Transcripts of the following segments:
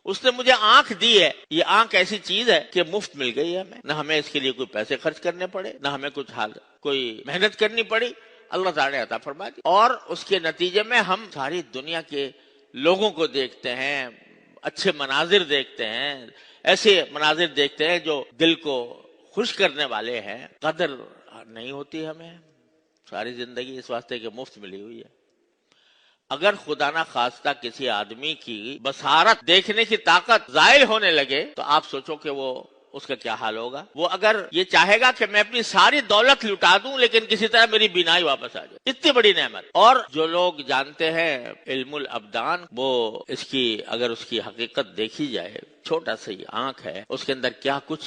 اس نے مجھے آنکھ دی ہے. یہ آنکھ ایسی چیز ہے کہ مفت مل گئی ہے ہمیں, نہ ہمیں اس کے لیے کوئی پیسے خرچ کرنے پڑے, نہ ہمیں کوئی محنت کرنی پڑی, اللہ تعالیٰ نے عطا فرما دی. اور اس کے نتیجے میں ہم ساری دنیا کے لوگوں کو دیکھتے ہیں, اچھے مناظر دیکھتے ہیں, ایسے مناظر دیکھتے ہیں جو دل کو خوش کرنے والے ہیں. قدر نہیں ہوتی ہمیں ساری زندگی اس واسطے کہ مفت ملی ہوئی ہے. اگر خدا نہ خواستہ کسی آدمی کی بصارت دیکھنے کی طاقت زائل ہونے لگے تو آپ سوچو کہ وہ اس کا کیا حال ہوگا. وہ اگر یہ چاہے گا کہ میں اپنی ساری دولت لٹا دوں لیکن کسی طرح میری بینائی واپس آ جائے, اتنی بڑی نعمت. اور جو لوگ جانتے ہیں علم الابدان, وہ اس کی اگر اس کی حقیقت دیکھی جائے, چھوٹا سا یہ آنکھ ہے, اس کے اندر کیا کچھ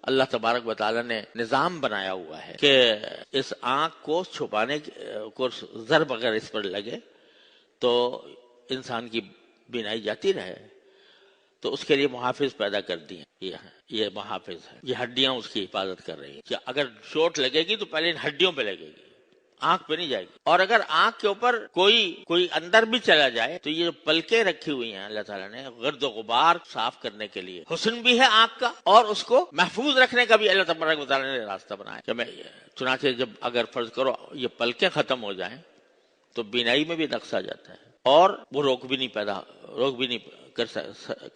اللہ تبارک و تعالیٰ نے نظام بنایا ہوا ہے کہ اس آنکھ کو چھپانے کو ضرب اگر اس پر لگے تو انسان کی بینائی جاتی رہے. تو اس کے لیے محافظ پیدا کر دیے, یہ محافظ ہے, یہ ہڈیاں اس کی حفاظت کر رہی ہیں کہ اگر چوٹ لگے گی تو پہلے ان ہڈیوں پہ لگے گی, آنکھ پہ نہیں جائے گی. اور اگر آنکھ کے اوپر کوئی اندر بھی چلا جائے تو یہ جو پلکیں رکھی ہوئی ہیں اللہ تعالیٰ نے گرد و غبار صاف کرنے کے لیے, حسن بھی ہے آنکھ کا اور اس کو محفوظ رکھنے کا بھی اللہ تبارک و تعالیٰ نے راستہ بنایا. کہ میں چنانچہ جب اگر فرض کرو یہ پلکیں ختم ہو جائیں تو بینائی میں بھی نقص آ جاتا ہے, اور وہ روک بھی نہیں کر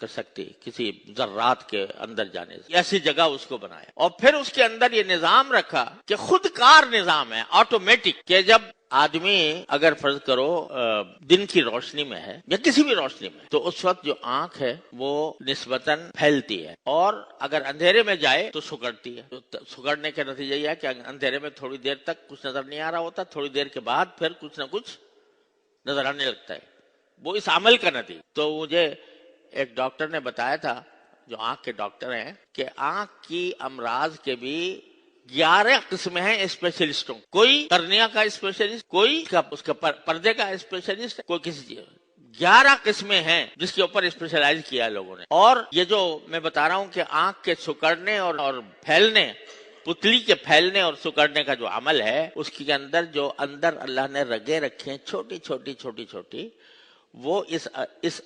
سکتی کسی ذرات کے اندر جانے سے. ایسی جگہ اس کو بنایا اور پھر اس کے اندر یہ نظام رکھا کہ خود کار نظام ہے, آٹومیٹک, کہ جب آدمی اگر فرض کرو دن کی روشنی میں ہے یا کسی بھی روشنی میں تو اس وقت جو آنکھ ہے وہ نسبتاً پھیلتی ہے, اور اگر اندھیرے میں جائے تو سکڑتی ہے. تو سکڑنے کا نتیجہ یہ ہے کہ اندھیرے میں تھوڑی دیر تک کچھ نظر نہیں آ رہا ہوتا, تھوڑی دیر کے بعد پھر کچھ نہ کچھ نظر آنے لگتا ہے. وہ اس عمل کا نتیجہ. تو مجھے ایک ڈاکٹر نے بتایا تھا, جو آنکھ کے ڈاکٹر ہیں, کہ آنکھ کی امراض کے بھی 11 قسمیں ہیں اسپیشلسٹوں. کوئی کرنیا کا اسپیشلسٹ, کوئی اس کا پردے کا اسپیشلسٹ, کوئی کسی چیز. 11 قسمیں ہیں جس کے اوپر اسپیشلائز کیا لوگوں نے. اور یہ جو میں بتا رہا ہوں کہ آنکھ کے سکڑنے اور پھیلنے, پتلی کے پھیلنے اور سکڑنے کا جو عمل ہے, اس کے اندر جو اندر اللہ نے رگیں رکھے ہیں چھوٹی چھوٹی, وہ اس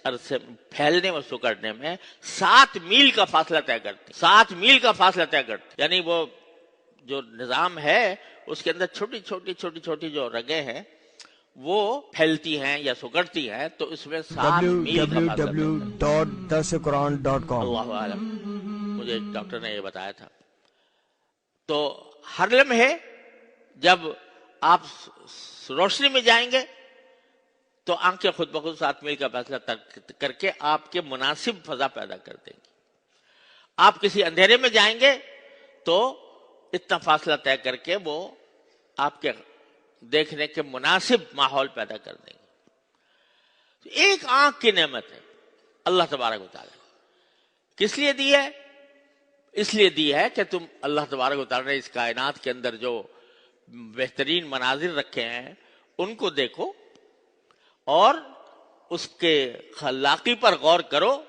عرصے پھیلنے اور سکڑنے میں 7 میل کا فاصلہ طے کرتے. 7 میل کا فاصلہ طے کرتے, یعنی وہ جو نظام ہے اس کے اندر چھوٹی چھوٹی جو رگیں ہیں وہ پھیلتی ہیں یا سکڑتی ہیں, تو اس میں 7 میل کا www.darsuquran.com. اللہ عالم, مجھے ایک ڈاکٹر نے یہ بتایا تھا. تو ہر لمحے جب آپ روشنی میں جائیں گے تو آنکھیں خود بخود 7 میل کا فاصلہ کر کے آپ کے مناسب فضا پیدا کر دیں گی. آپ کسی اندھیرے میں جائیں گے تو اتنا فاصلہ طے کر کے وہ آپ کے دیکھنے کے مناسب ماحول پیدا کر دیں گے. ایک آنکھ کی نعمت ہے اللہ تبارک و تعالیٰ نے. کس لیے دی ہے؟ اس لیے دی ہے کہ تم اللہ تبارک و تعالیٰ نے اس کائنات کے اندر جو بہترین مناظر رکھے ہیں ان کو دیکھو اور اس کے خلاقی پر غور کرو.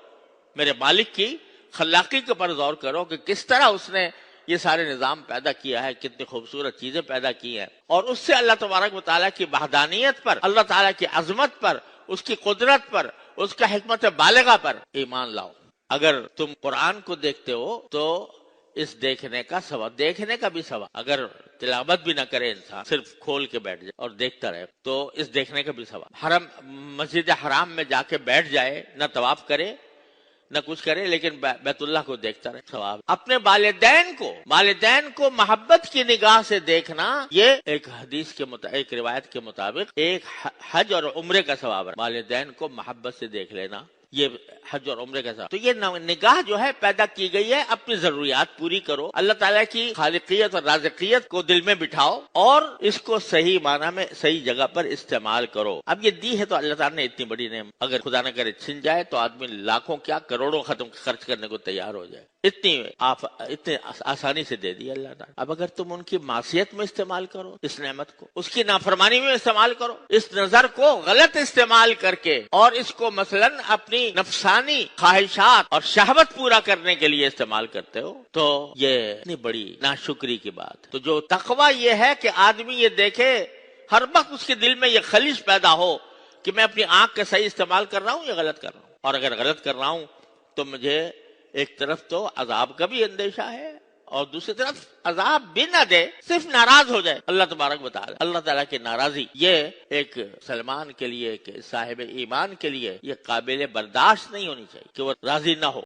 میرے مالک کی خلاقی کے پر غور کرو کہ کس طرح اس نے یہ سارے نظام پیدا کیا ہے, کتنی خوبصورت چیزیں پیدا کی ہیں. اور اس سے اللہ تبارک و تعالیٰ کی وحدانیت پر, اللہ تعالیٰ کی عظمت پر, اس کی قدرت پر, اس کا حکمت بالغہ پر ایمان لاؤ. اگر تم قرآن کو دیکھتے ہو تو اس دیکھنے کا ثواب, دیکھنے کا بھی ثواب. اگر تلاوت بھی نہ کرے انسان, صرف کھول کے بیٹھ جائے اور دیکھتا رہے, تو اس دیکھنے کا بھی ثواب. مسجد حرام میں جا کے بیٹھ جائے, نہ طواف کرے نہ کچھ کرے, لیکن بیت اللہ کو دیکھتا رہے, ثواب. اپنے والدین کو محبت کی نگاہ سے دیکھنا, یہ ایک حدیث کے ایک روایت کے مطابق ایک حج اور عمرے کا ثواب ہے. والدین کو محبت سے دیکھ لینا یہ حج اور عمرے کا ثواب. تو یہ نگاہ جو ہے پیدا کی گئی ہے, اپنی ضروریات پوری کرو, اللہ تعالیٰ کی خالقیت اور رازقیت کو دل میں بٹھاؤ اور اس کو صحیح معنی میں صحیح جگہ پر استعمال کرو. اب یہ دی ہے تو اللہ تعالیٰ نے اتنی بڑی نعمت, اگر خدا نہ کرے چھن جائے تو آدمی لاکھوں کیا کروڑوں خرچ کرنے کو تیار ہو جائے. اتنے آسانی سے دے دی اللہ تعالیٰ. اب اگر تم ان کی معصیت میں استعمال کرو اس نعمت کو, اس کی نافرمانی میں استعمال کرو, اس نظر کو غلط استعمال کر کے, اور اس کو مثلاً اپنی نفسانی خواہشات اور شہوت پورا کرنے کے لیے استعمال کرتے ہو, تو یہ اتنی بڑی ناشکری کی بات. تو جو تقوی یہ ہے کہ آدمی یہ دیکھے, ہر وقت اس کے دل میں یہ خلیش پیدا ہو کہ میں اپنی آنکھ کا صحیح استعمال کر رہا ہوں یا غلط کر رہا ہوں, اور اگر غلط کر رہا ہوں تو مجھے ایک طرف تو عذاب کا بھی اندیشہ ہے اور دوسری طرف عذاب بھی نہ دے، صرف ناراض ہو جائے اللہ تبارک و تعالی۔ اللہ تعالیٰ کی ناراضی یہ ایک مسلمان کے لیے، ایک صاحب ایمان کے لیے یہ قابل برداشت نہیں ہونی چاہیے کہ وہ راضی نہ ہو۔